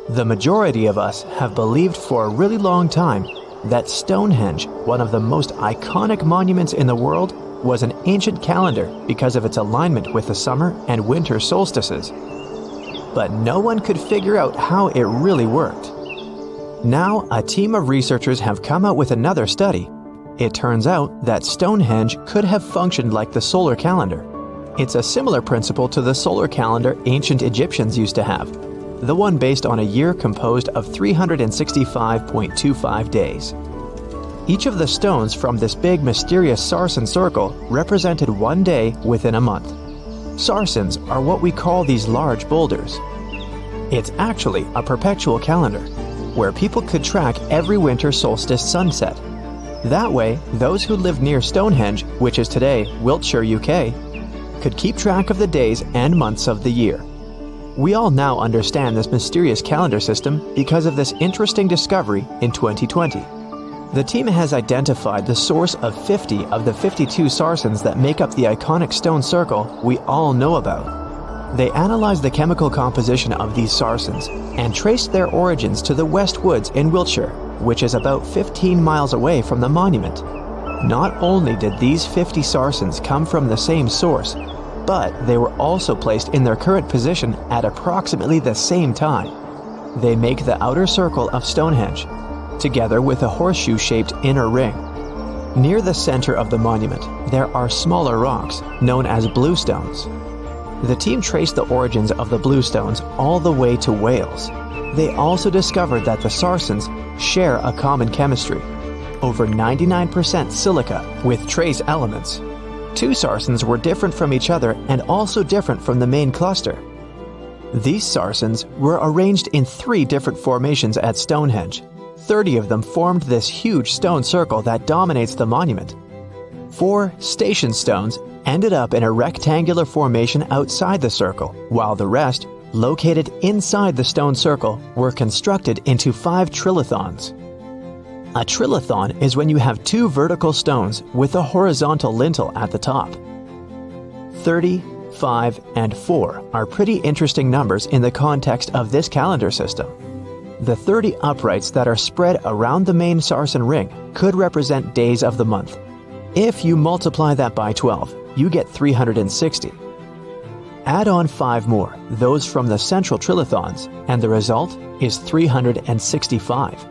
The majority of us have believed for a really long time that Stonehenge, one of the most iconic monuments in the world, was an ancient calendar because of its alignment with the summer and winter solstices. But no one could figure out how it really worked. Now, a team of researchers have come out with another study. It turns out that Stonehenge could have functioned like the solar calendar. It's a similar principle to the solar calendar ancient Egyptians used to have, the one based on a year composed of 365.25 days. Each of the stones from this big mysterious sarsen circle represented one day within a month. Sarsens are what we call these large boulders. It's actually a perpetual calendar, where people could track every winter solstice sunset. That way, those who lived near Stonehenge, which is today Wiltshire, UK, could keep track of the days and months of the year. We all now understand this mysterious calendar system because of this interesting discovery in 2020. The team has identified the source of 50 of the 52 sarsens that make up the iconic stone circle we all know about. They analyzed the chemical composition of these sarsens and traced their origins to the West Woods in Wiltshire, which is about 15 miles away from the monument. Not only did these 50 sarsens come from the same source, but they were also placed in their current position at approximately the same time. They make the outer circle of Stonehenge, together with a horseshoe-shaped inner ring. Near the center of the monument, there are smaller rocks, known as bluestones. The team traced the origins of the bluestones all the way to Wales. They also discovered that the sarsens share a common chemistry, over 99% silica with trace elements. Two sarsens were different from each other and also different from the main cluster. These sarsens were arranged in 3 different formations at Stonehenge. 30 of them formed this huge stone circle that dominates the monument. 4 station stones ended up in a rectangular formation outside the circle, while the rest, located inside the stone circle, were constructed into 5 trilithons. A trilithon is when you have 2 vertical stones with a horizontal lintel at the top. 30, 5, and 4 are pretty interesting numbers in the context of this calendar system. The 30 uprights that are spread around the main sarsen ring could represent days of the month. If you multiply that by 12, you get 360. Add on 5 more, those from the central trilithons, and the result is 365.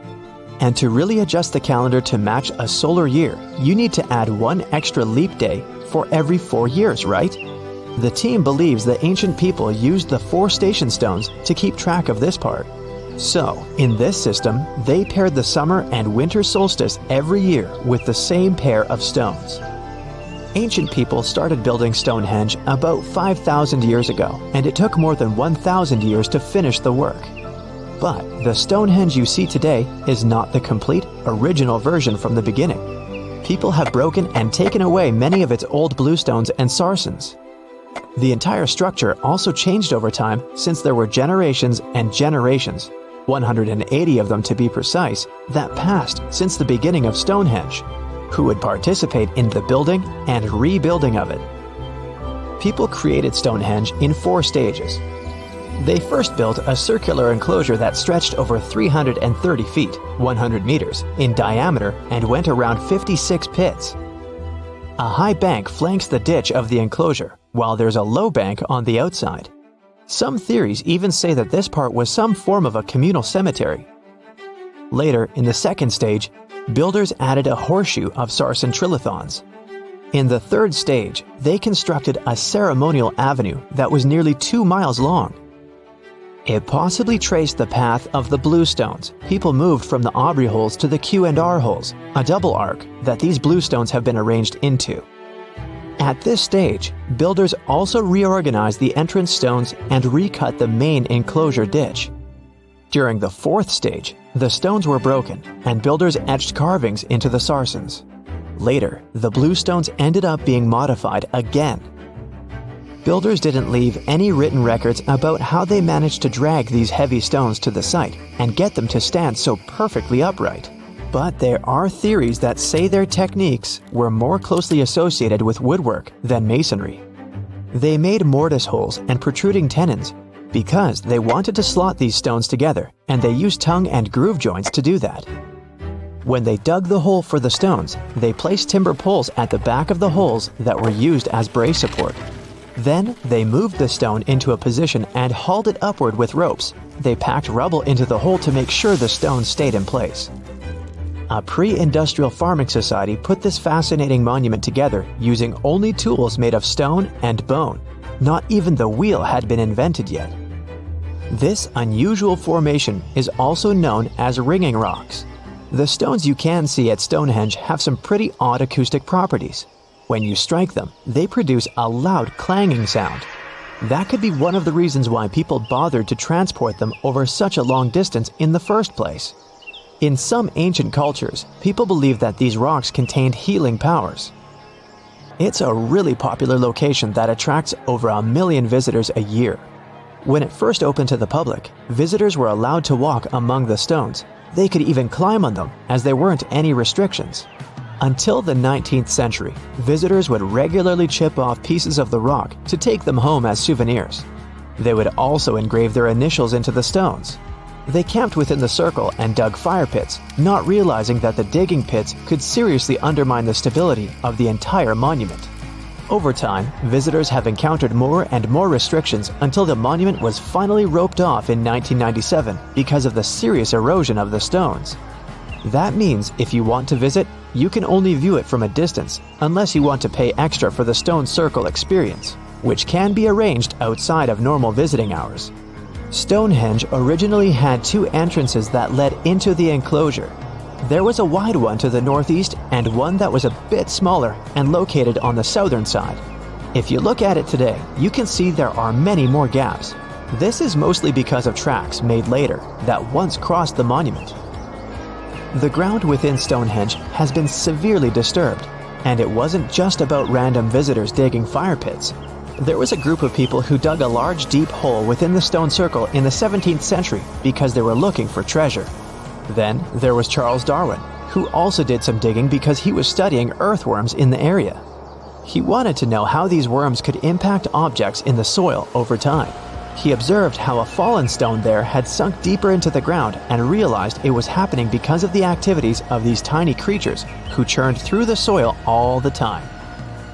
And to really adjust the calendar to match a solar year, you need to add 1 extra leap day for every 4 years, right? The team believes the ancient people used the 4 station stones to keep track of this part. So, in this system, they paired the summer and winter solstice every year with the same pair of stones. Ancient people started building Stonehenge about 5,000 years ago, and it took more than 1,000 years to finish the work. But the Stonehenge you see today is not the complete, original version from the beginning. People have broken and taken away many of its old bluestones and sarsens. The entire structure also changed over time since there were generations and generations, 180 of them to be precise, that passed since the beginning of Stonehenge, who would participate in the building and rebuilding of it. People created Stonehenge in 4 stages. They first built a circular enclosure that stretched over 330 feet, 100 meters, in diameter and went around 56 pits. A high bank flanks the ditch of the enclosure, while there's a low bank on the outside. Some theories even say that this part was some form of a communal cemetery. Later, in the second stage, builders added a horseshoe of sarsen trilithons. In the third stage, they constructed a ceremonial avenue that was nearly 2 miles long. It possibly traced the path of the bluestones. People moved from the Aubrey holes to the Q&R holes, a double arc that these bluestones have been arranged into. At this stage, builders also reorganized the entrance stones and recut the main enclosure ditch. During the fourth stage, the stones were broken and builders etched carvings into the sarsens. Later, the bluestones ended up being modified again. Builders didn't leave any written records about how they managed to drag these heavy stones to the site and get them to stand so perfectly upright. But there are theories that say their techniques were more closely associated with woodwork than masonry. They made mortise holes and protruding tenons because they wanted to slot these stones together, and they used tongue and groove joints to do that. When they dug the hole for the stones, they placed timber poles at the back of the holes that were used as brace support. Then, they moved the stone into a position and hauled it upward with ropes. They packed rubble into the hole to make sure the stone stayed in place. A pre-industrial farming society put this fascinating monument together using only tools made of stone and bone. Not even the wheel had been invented yet. This unusual formation is also known as ringing rocks. The stones you can see at Stonehenge have some pretty odd acoustic properties. When you strike them, they produce a loud clanging sound. That could be one of the reasons why people bothered to transport them over such a long distance in the first place. In some ancient cultures, people believed that these rocks contained healing powers. It's a really popular location that attracts over 1 million visitors a year. When it first opened to the public, visitors were allowed to walk among the stones. They could even climb on them, as there weren't any restrictions. Until the 19th century, visitors would regularly chip off pieces of the rock to take them home as souvenirs. They would also engrave their initials into the stones. They camped within the circle and dug fire pits, not realizing that the digging pits could seriously undermine the stability of the entire monument. Over time, visitors have encountered more and more restrictions until the monument was finally roped off in 1997 because of the serious erosion of the stones. That means if you want to visit, you can only view it from a distance unless you want to pay extra for the stone circle experience, which can be arranged outside of normal visiting hours. Stonehenge originally had 2 entrances that led into the enclosure. There was a wide one to the northeast and one that was a bit smaller and located on the southern side. If you look at it today, you can see there are many more gaps. This is mostly because of tracks made later that once crossed the monument. The ground within Stonehenge has been severely disturbed, and it wasn't just about random visitors digging fire pits. There was a group of people who dug a large deep hole within the stone circle in the 17th century because they were looking for treasure. Then there was Charles Darwin, who also did some digging because he was studying earthworms in the area. He wanted to know how these worms could impact objects in the soil over time. He observed how a fallen stone there had sunk deeper into the ground and realized it was happening because of the activities of these tiny creatures who churned through the soil all the time.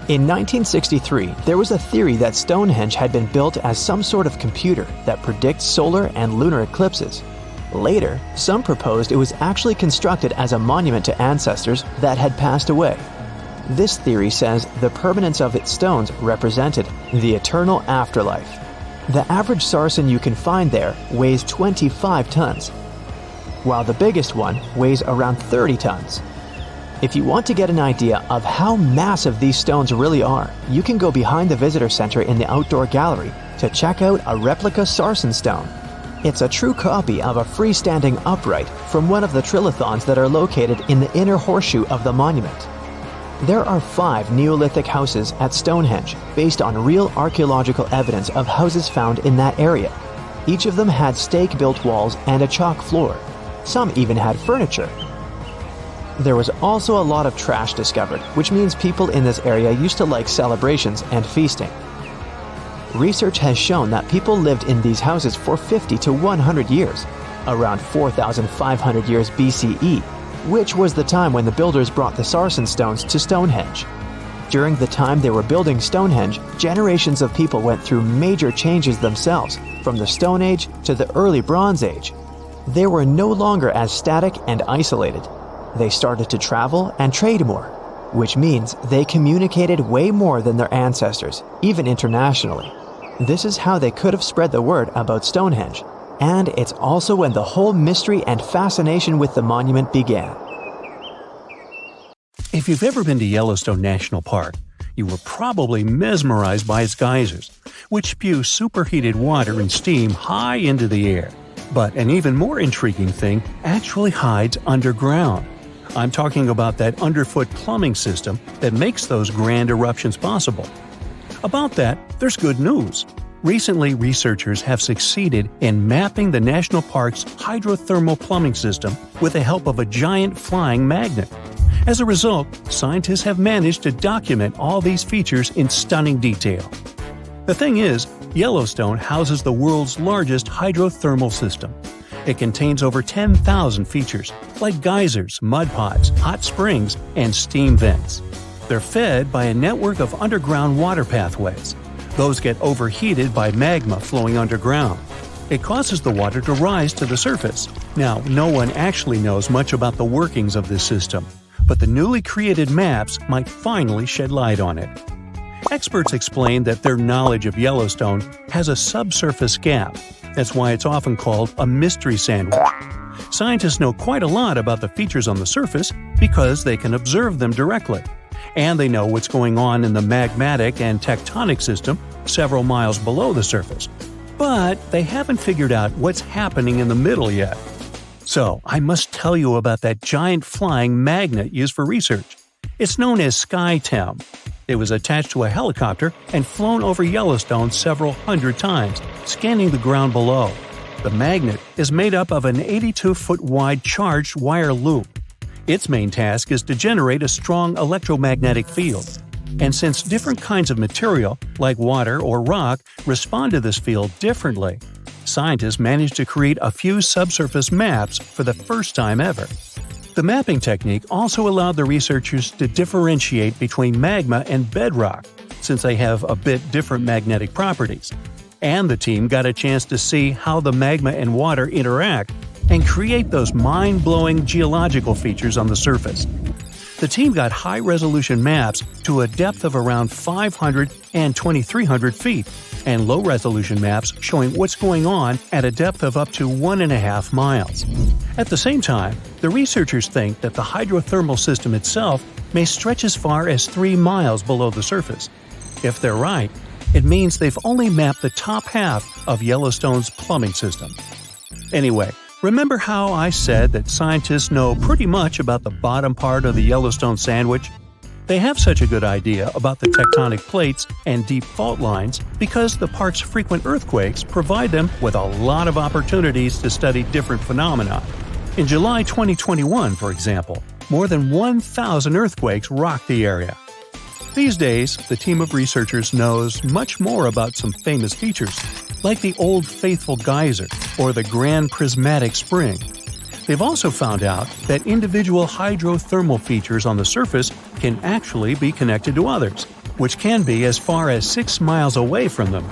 In 1963, there was a theory that Stonehenge had been built as some sort of computer that predicts solar and lunar eclipses. Later, some proposed it was actually constructed as a monument to ancestors that had passed away. This theory says the permanence of its stones represented the eternal afterlife. The average sarsen you can find there weighs 25 tons, while the biggest one weighs around 30 tons. If you want to get an idea of how massive these stones really are, you can go behind the visitor center in the outdoor gallery to check out a replica sarsen stone. It's a true copy of a freestanding upright from one of the trilithons that are located in the inner horseshoe of the monument. There are 5 Neolithic houses at Stonehenge based on real archaeological evidence of houses found in that area. Each of them had stake-built walls and a chalk floor. Some even had furniture. There was also a lot of trash discovered, which means people in this area used to like celebrations and feasting. Research has shown that people lived in these houses for 50 to 100 years, around 4,500 years BCE, which was the time when the builders brought the sarsen stones to Stonehenge. During the time they were building Stonehenge, generations of people went through major changes themselves, from the Stone Age to the early Bronze Age. They were no longer as static and isolated. They started to travel and trade more, which means they communicated way more than their ancestors, even internationally. This is how they could have spread the word about Stonehenge, and it's also when the whole mystery and fascination with the monument began. If you've ever been to Yellowstone National Park, you were probably mesmerized by its geysers, which spew superheated water and steam high into the air. But an even more intriguing thing actually hides underground. I'm talking about that underfoot plumbing system that makes those grand eruptions possible. About that, there's good news. Recently, researchers have succeeded in mapping the national park's hydrothermal plumbing system with the help of a giant flying magnet. As a result, scientists have managed to document all these features in stunning detail. The thing is, Yellowstone houses the world's largest hydrothermal system. It contains over 10,000 features, like geysers, mud pots, hot springs, and steam vents. They're fed by a network of underground water pathways. Those get overheated by magma flowing underground. It causes the water to rise to the surface. Now, no one actually knows much about the workings of this system, but the newly created maps might finally shed light on it. Experts explain that their knowledge of Yellowstone has a subsurface gap. That's why it's often called a mystery sandwich. Scientists know quite a lot about the features on the surface because they can observe them directly. And they know what's going on in the magmatic and tectonic system several miles below the surface. But they haven't figured out what's happening in the middle yet. So, I must tell you about that giant flying magnet used for research. It's known as SkyTEM. It was attached to a helicopter and flown over Yellowstone several hundred times, scanning the ground below. The magnet is made up of an 82-foot-wide charged wire loop. Its main task is to generate a strong electromagnetic field. And since different kinds of material, like water or rock, respond to this field differently, scientists managed to create a few subsurface maps for the first time ever. The mapping technique also allowed the researchers to differentiate between magma and bedrock, since they have a bit different magnetic properties. And the team got a chance to see how the magma and water interact and create those mind-blowing geological features on the surface. The team got high-resolution maps to a depth of around 500 and 2,300 feet, and low-resolution maps showing what's going on at a depth of up to 1.5 miles. At the same time, the researchers think that the hydrothermal system itself may stretch as far as 3 miles below the surface. If they're right, it means they've only mapped the top half of Yellowstone's plumbing system. Anyway, remember how I said that scientists know pretty much about the bottom part of the Yellowstone sandwich? They have such a good idea about the tectonic plates and deep fault lines because the park's frequent earthquakes provide them with a lot of opportunities to study different phenomena. In July 2021, for example, more than 1,000 earthquakes rocked the area. These days, the team of researchers knows much more about some famous features, like the Old Faithful Geyser or the Grand Prismatic Spring. They've also found out that individual hydrothermal features on the surface can actually be connected to others, which can be as far as 6 miles away from them.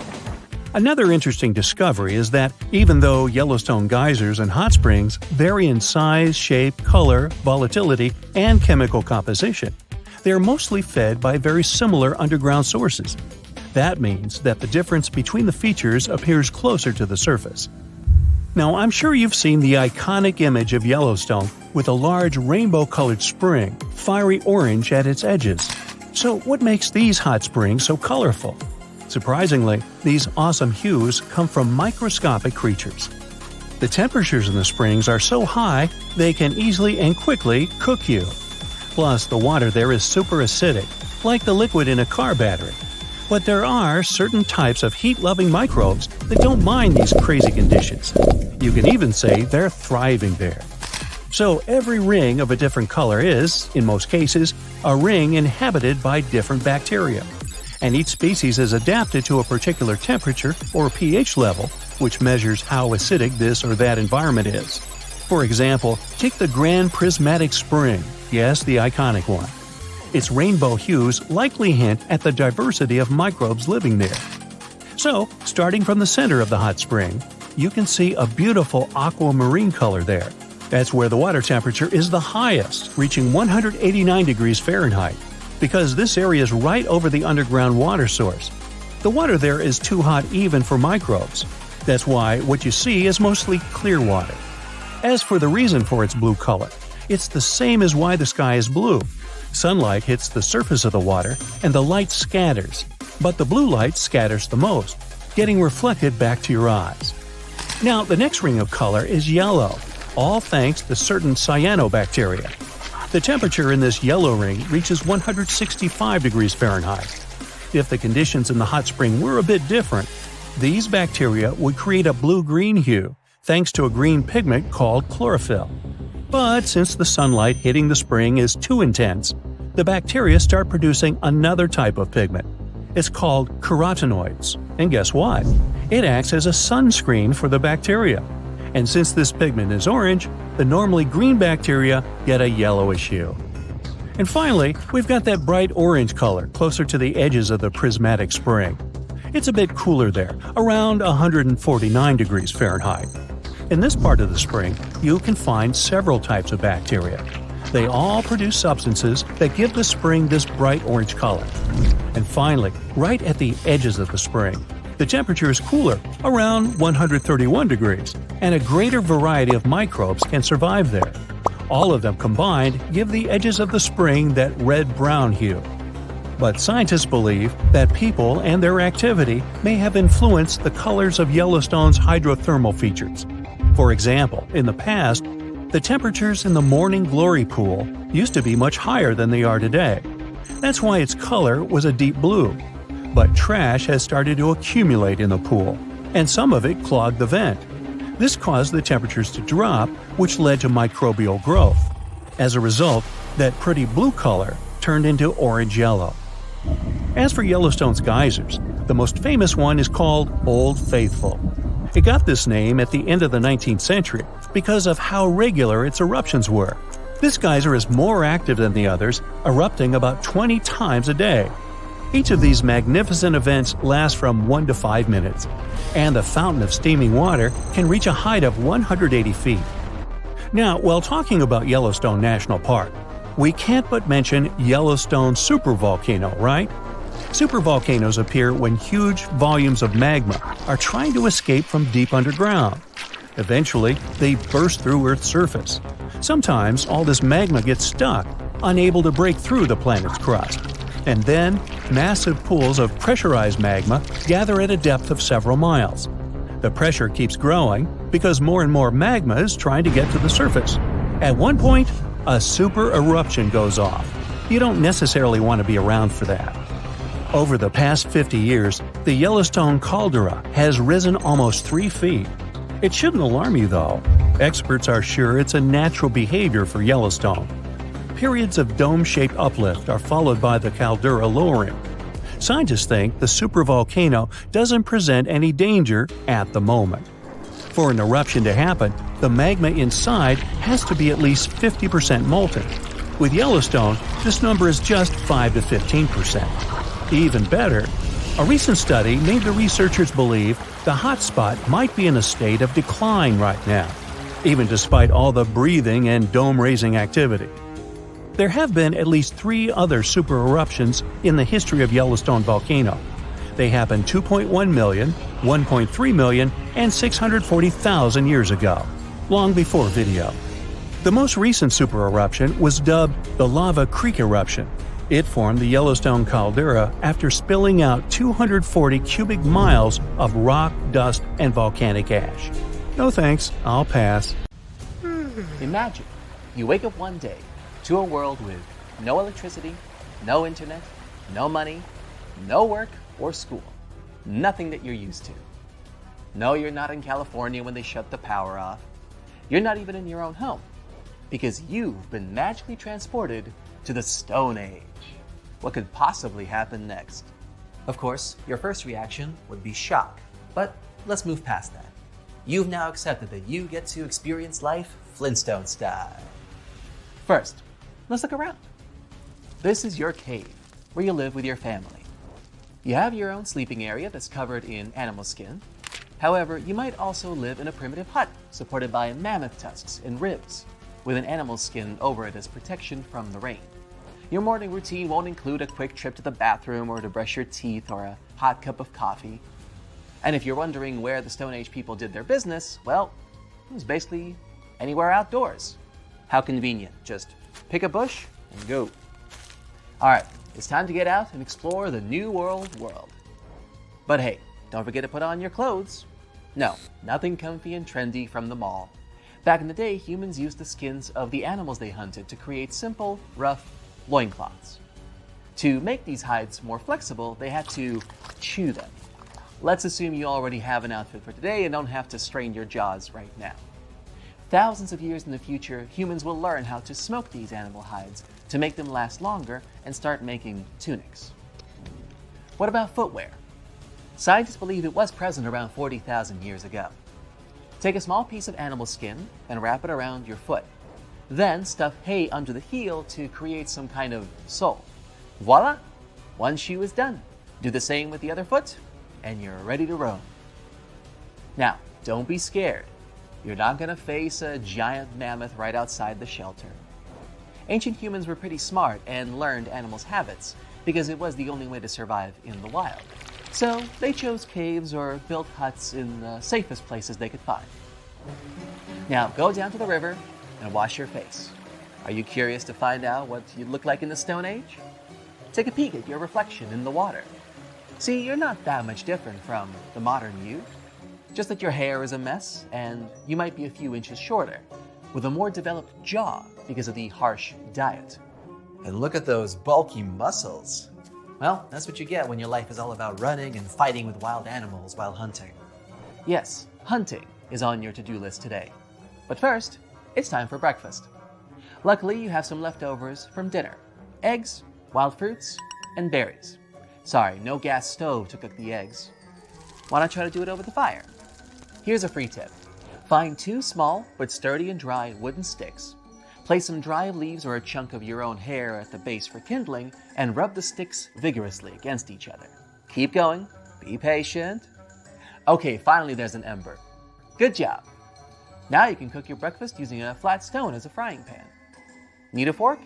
Another interesting discovery is that even though Yellowstone geysers and hot springs vary in size, shape, color, volatility, and chemical composition, they are mostly fed by very similar underground sources. That means that the difference between the features appears closer to the surface. Now, I'm sure you've seen the iconic image of Yellowstone with a large rainbow-colored spring, fiery orange at its edges. So what makes these hot springs so colorful? Surprisingly, these awesome hues come from microscopic creatures. The temperatures in the springs are so high they can easily and quickly cook you. Plus, the water there is super acidic, like the liquid in a car battery. But there are certain types of heat-loving microbes that don't mind these crazy conditions. You can even say they're thriving there. So every ring of a different color is, in most cases, a ring inhabited by different bacteria. And each species is adapted to a particular temperature or pH level, which measures how acidic this or that environment is. For example, take the Grand Prismatic Spring, yes, the iconic one. Its rainbow hues likely hint at the diversity of microbes living there. So, starting from the center of the hot spring, you can see a beautiful aquamarine color there. That's where the water temperature is the highest, reaching 189 degrees Fahrenheit, because this area is right over the underground water source. The water there is too hot even for microbes. That's why what you see is mostly clear water. As for the reason for its blue color, it's the same as why the sky is blue. Sunlight hits the surface of the water and the light scatters, but the blue light scatters the most, getting reflected back to your eyes. Now, the next ring of color is yellow, all thanks to certain cyanobacteria. The temperature in this yellow ring reaches 165 degrees Fahrenheit. If the conditions in the hot spring were a bit different, these bacteria would create a blue-green hue, thanks to a green pigment called chlorophyll. But since the sunlight hitting the spring is too intense, the bacteria start producing another type of pigment. It's called carotenoids. And guess what? It acts as a sunscreen for the bacteria. And since this pigment is orange, the normally green bacteria get a yellowish hue. And finally, we've got that bright orange color closer to the edges of the prismatic spring. It's a bit cooler there, around 149 degrees Fahrenheit. In this part of the spring, you can find several types of bacteria. They all produce substances that give the spring this bright orange color. And finally, right at the edges of the spring, the temperature is cooler, around 131 degrees, and a greater variety of microbes can survive there. All of them combined give the edges of the spring that red-brown hue. But scientists believe that people and their activity may have influenced the colors of Yellowstone's hydrothermal features. For example, in the past, the temperatures in the Morning Glory pool used to be much higher than they are today. That's why its color was a deep blue. But trash has started to accumulate in the pool, and some of it clogged the vent. This caused the temperatures to drop, which led to microbial growth. As a result, that pretty blue color turned into orange-yellow. As for Yellowstone's geysers, the most famous one is called Old Faithful. It got this name at the end of the 19th century because of how regular its eruptions were. This geyser is more active than the others, erupting about 20 times a day. Each of these magnificent events lasts from 1 to 5 minutes, and the fountain of steaming water can reach a height of 180 feet. Now, while talking about Yellowstone National Park, we can't but mention Yellowstone supervolcano, right? Supervolcanoes appear when huge volumes of magma are trying to escape from deep underground. Eventually, they burst through Earth's surface. Sometimes all this magma gets stuck, unable to break through the planet's crust. And then, massive pools of pressurized magma gather at a depth of several miles. The pressure keeps growing because more and more magma is trying to get to the surface. At one point, a super eruption goes off. You don't necessarily want to be around for that. Over the past 50 years, the Yellowstone caldera has risen almost 3 feet. It shouldn't alarm you, though. Experts are sure it's a natural behavior for Yellowstone. Periods of dome-shaped uplift are followed by the caldera lowering. Scientists think the supervolcano doesn't present any danger at the moment. For an eruption to happen, the magma inside has to be at least 50% molten. With Yellowstone, this number is just 5 to 15%. Even better, a recent study made the researchers believe the hotspot might be in a state of decline right now, even despite all the breathing and dome-raising activity. There have been at least 3 other super eruptions in the history of Yellowstone volcano. They happened 2.1 million, 1.3 million, and 640,000 years ago, long before video. The most recent super eruption was dubbed the Lava Creek eruption. It formed the Yellowstone caldera after spilling out 240 cubic miles of rock, dust, and volcanic ash. No thanks, I'll pass. Imagine you wake up one day to a world with no electricity, no internet, no money, no work or school, nothing that you're used to. No, you're not in California when they shut the power off. You're not even in your own home, because you've been magically transported to the Stone Age. What could possibly happen next? Of course, your first reaction would be shock, but let's move past that. You've now accepted that you get to experience life Flintstone style. First, let's look around. This is your cave, where you live with your family. You have your own sleeping area that's covered in animal skin. However, you might also live in a primitive hut supported by mammoth tusks and ribs, with an animal skin over it as protection from the rain. Your morning routine won't include a quick trip to the bathroom or to brush your teeth or a hot cup of coffee. And if you're wondering where the Stone Age people did their business, well, it was basically anywhere outdoors. How convenient. Just pick a bush and go. Alright, it's time to get out and explore the New World. But hey, don't forget to put on your clothes. No, nothing comfy and trendy from the mall. Back in the day, humans used the skins of the animals they hunted to create simple, rough loincloths. To make these hides more flexible, they had to chew them. Let's assume you already have an outfit for today and don't have to strain your jaws right now. Thousands of years in the future, humans will learn how to smoke these animal hides to make them last longer and start making tunics. What about footwear? Scientists believe it was present around 40,000 years ago. Take a small piece of animal skin and wrap it around your foot. Then stuff hay under the heel to create some kind of sole. Voila! One shoe is done. Do the same with the other foot, and you're ready to roam. Now, don't be scared. You're not going to face a giant mammoth right outside the shelter. Ancient humans were pretty smart and learned animals' habits because it was the only way to survive in the wild. So they chose caves or built huts in the safest places they could find. Now go down to the river and wash your face. Are you curious to find out what you'd look like in the Stone Age? Take a peek at your reflection in the water. See, you're not that much different from the modern you. Just that your hair is a mess and you might be a few inches shorter, with a more developed jaw because of the harsh diet. And look at those bulky muscles. Well, that's what you get when your life is all about running and fighting with wild animals while hunting. Yes, hunting is on your to-do list today. But first, it's time for breakfast. Luckily, you have some leftovers from dinner. Eggs, wild fruits, and berries. Sorry, no gas stove to cook the eggs. Why not try to do it over the fire? Here's a free tip. Find 2 small but sturdy and dry wooden sticks. Place some dry leaves or a chunk of your own hair at the base for kindling and rub the sticks vigorously against each other. Keep going. Be patient. Okay, finally there's an ember. Good job. Now you can cook your breakfast using a flat stone as a frying pan. Need a fork?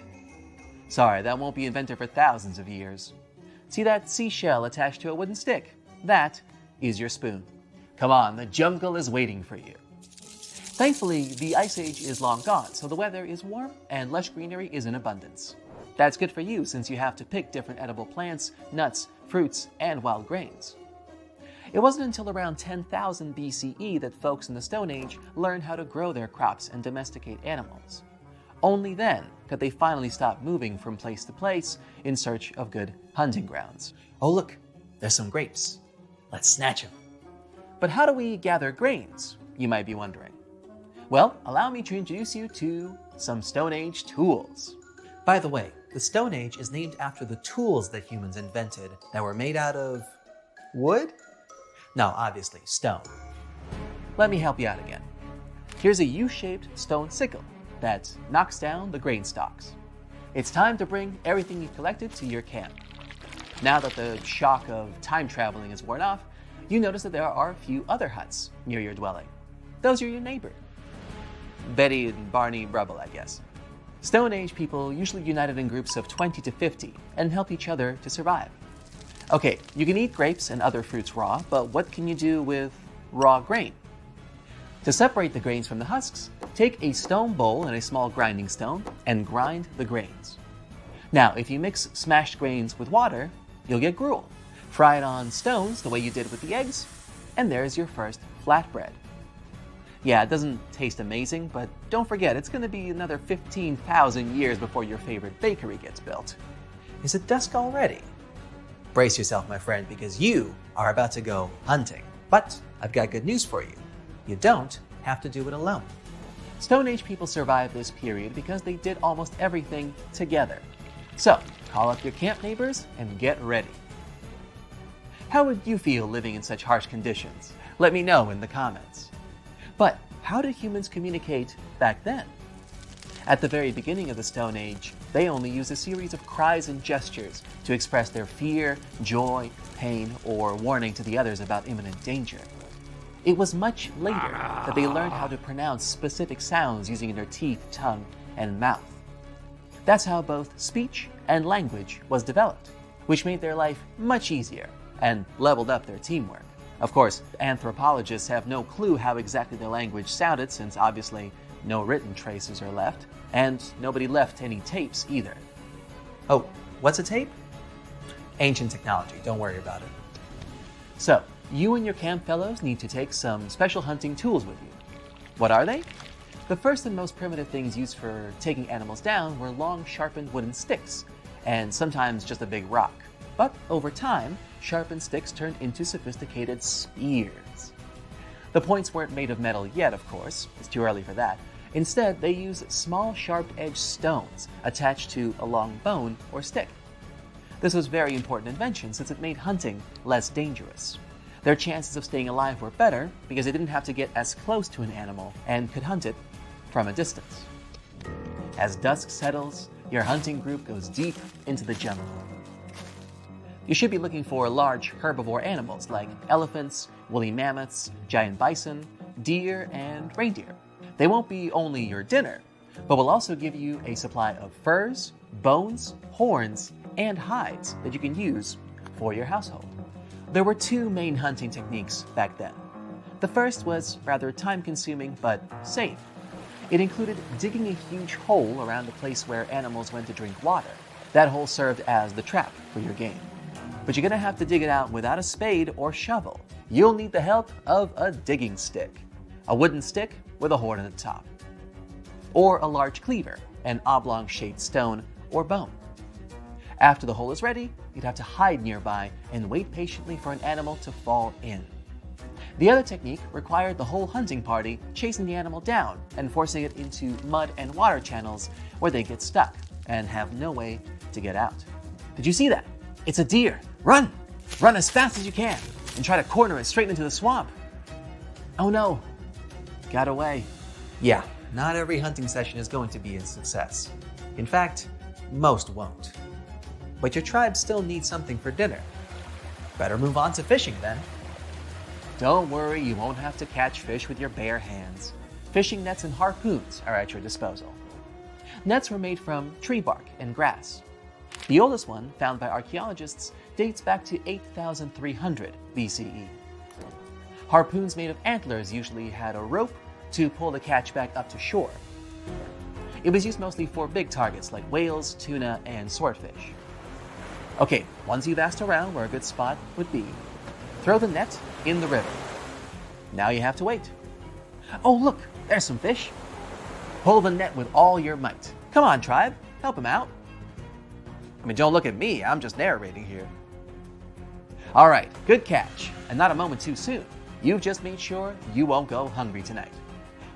Sorry, that won't be invented for thousands of years. See that seashell attached to a wooden stick? That is your spoon. Come on, the jungle is waiting for you. Thankfully, the Ice Age is long gone, so the weather is warm and lush greenery is in abundance. That's good for you since you have to pick different edible plants, nuts, fruits, and wild grains. It wasn't until around 10,000 BCE that folks in the Stone Age learned how to grow their crops and domesticate animals. Only then could they finally stop moving from place to place in search of good hunting grounds. Oh look, there's some grapes. Let's snatch them. But how do we gather grains, you might be wondering? Well, allow me to introduce you to some Stone Age tools. By the way, the Stone Age is named after the tools that humans invented that were made out of wood? No, obviously, stone. Let me help you out again. Here's a U-shaped stone sickle that knocks down the grain stalks. It's time to bring everything you've collected to your camp. Now that the shock of time traveling is worn off, you notice that there are a few other huts near your dwelling. Those are your neighbors. Betty and Barney Rubble, I guess. Stone Age people usually united in groups of 20 to 50 and help each other to survive. Okay, you can eat grapes and other fruits raw, but what can you do with raw grain? To separate the grains from the husks, take a stone bowl and a small grinding stone and grind the grains. Now, if you mix smashed grains with water, you'll get gruel. Fry it on stones the way you did with the eggs, and there's your first flatbread. Yeah, it doesn't taste amazing, but don't forget, it's going to be another 15,000 years before your favorite bakery gets built. Is it dusk already? Brace yourself, my friend, because you are about to go hunting. But I've got good news for you. You don't have to do it alone. Stone Age people survived this period because they did almost everything together. So, call up your camp neighbors and get ready. How would you feel living in such harsh conditions? Let me know in the comments. But how did humans communicate back then? At the very beginning of the Stone Age, they only used a series of cries and gestures to express their fear, joy, pain, or warning to the others about imminent danger. It was much later that they learned how to pronounce specific sounds using their teeth, tongue, and mouth. That's how both speech and language was developed, which made their life much easier and leveled up their teamwork. Of course, anthropologists have no clue how exactly the language sounded since obviously no written traces are left, and nobody left any tapes either. Oh, what's a tape? Ancient technology, don't worry about it. So, you and your camp fellows need to take some special hunting tools with you. What are they? The first and most primitive things used for taking animals down were long, sharpened wooden sticks, and sometimes just a big rock. But over time, sharpened sticks turned into sophisticated spears. The points weren't made of metal yet, of course. It's too early for that. Instead, they used small, sharp-edged stones attached to a long bone or stick. This was a very important invention since it made hunting less dangerous. Their chances of staying alive were better because they didn't have to get as close to an animal and could hunt it from a distance. As dusk settles, your hunting group goes deep into the jungle. You should be looking for large herbivore animals like elephants, woolly mammoths, giant bison, deer, and reindeer. They won't be only your dinner, but will also give you a supply of furs, bones, horns, and hides that you can use for your household. There were two main hunting techniques back then. The first was rather time-consuming but safe. It included digging a huge hole around the place where animals went to drink water. That hole served as the trap for your game. But you're gonna have to dig it out without a spade or shovel. You'll need the help of a digging stick, a wooden stick with a horn on the top, or a large cleaver, an oblong-shaped stone or bone. After the hole is ready, you'd have to hide nearby and wait patiently for an animal to fall in. The other technique required the whole hunting party chasing the animal down and forcing it into mud and water channels where they get stuck and have no way to get out. Did you see that? It's a deer. Run! Run as fast as you can and try to corner it straight into the swamp. Oh no, got away. Yeah, not every hunting session is going to be a success. In fact, most won't. But your tribe still needs something for dinner. Better move on to fishing then. Don't worry, you won't have to catch fish with your bare hands. Fishing nets and harpoons are at your disposal. Nets were made from tree bark and grass. The oldest one, found by archaeologists, dates back to 8,300 BCE. Harpoons made of antlers usually had a rope to pull the catch back up to shore. It was used mostly for big targets like whales, tuna, and swordfish. Okay, once you've asked around where a good spot would be, throw the net in the river. Now you have to wait. Oh look, there's some fish. Pull the net with all your might. Come on, tribe, help him out. I mean, don't look at me, I'm just narrating here. All right, good catch, and not a moment too soon. You've just made sure you won't go hungry tonight.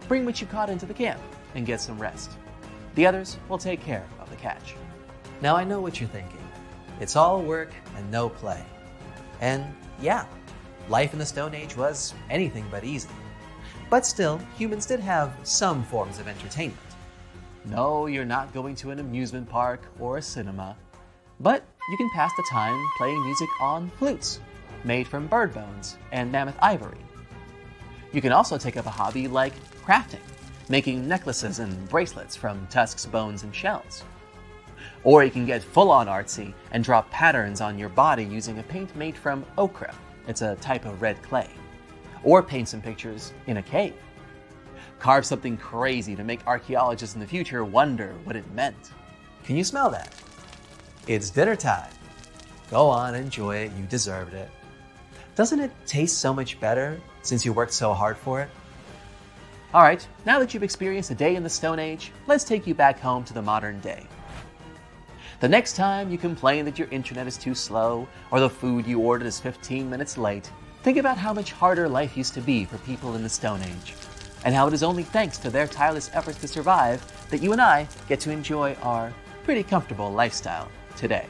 Bring what you caught into the camp and get some rest. The others will take care of the catch. Now I know what you're thinking. It's all work and no play. And yeah, life in the Stone Age was anything but easy. But still, humans did have some forms of entertainment. No, you're not going to an amusement park or a cinema, but you can pass the time playing music on flutes, made from bird bones and mammoth ivory. You can also take up a hobby like crafting, making necklaces and bracelets from tusks, bones, and shells. Or you can get full-on artsy and draw patterns on your body using a paint made from ochre. It's a type of red clay. Or paint some pictures in a cave. Carve something crazy to make archaeologists in the future wonder what it meant. Can you smell that? It's dinner time. Go on, enjoy it, you deserved it. Doesn't it taste so much better since you worked so hard for it? All right, now that you've experienced a day in the Stone Age, let's take you back home to the modern day. The next time you complain that your internet is too slow or the food you ordered is 15 minutes late, think about how much harder life used to be for people in the Stone Age, and how it is only thanks to their tireless efforts to survive that you and I get to enjoy our pretty comfortable lifestyle today.